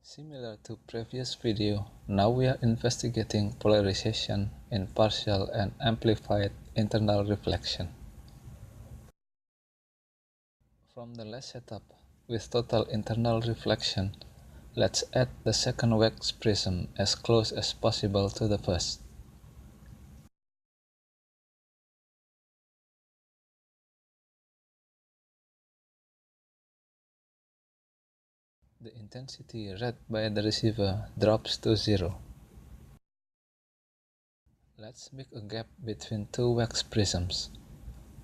Similar to previous video, now we are investigating polarization in partial and amplified internal reflection. From the last setup, with total internal reflection, let's add the second wax prism as close as possible to the first. The intensity read by the receiver drops to 0. Let's make a gap between two wax prisms.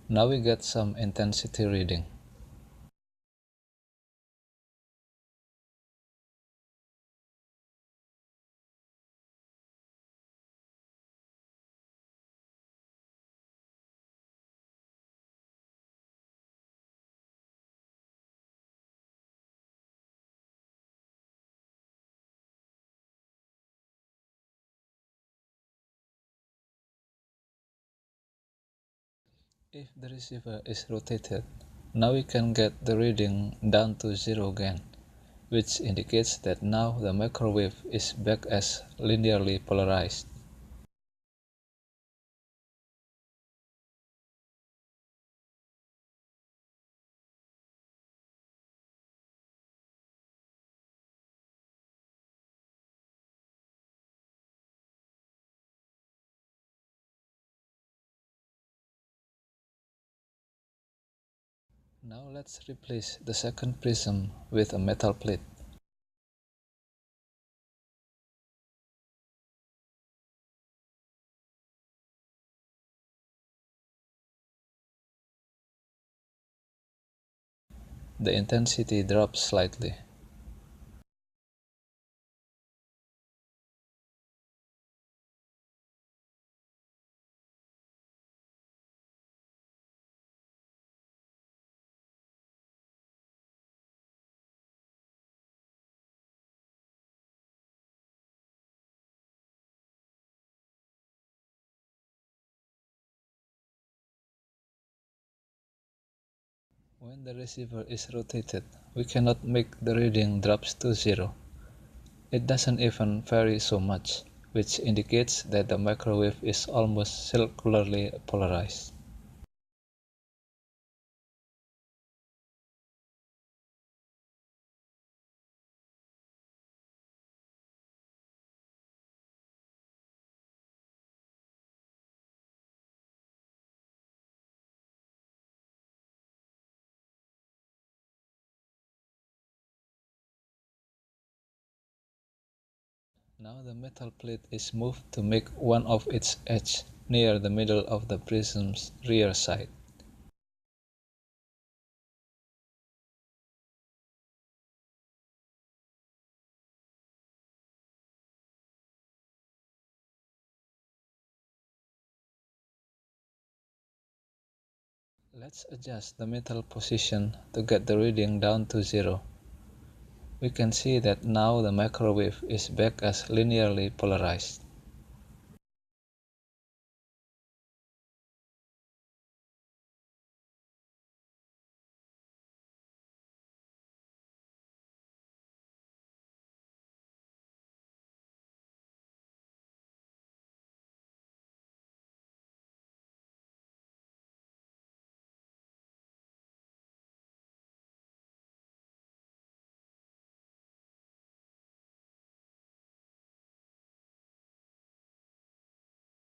Now we get some intensity reading. If the receiver is rotated, now we can get the reading down to 0 again, which indicates that now the microwave is back as linearly polarized. Now let's replace the second prism with a metal plate. The intensity drops slightly. When the receiver is rotated, we cannot make the reading drops to 0. It doesn't even vary so much, which indicates that the microwave is almost circularly polarized. Now the metal plate is moved to make one of its edges near the middle of the prism's rear side. Let's adjust the metal position to get the reading down to 0. We can see that now the microwave is back as linearly polarized.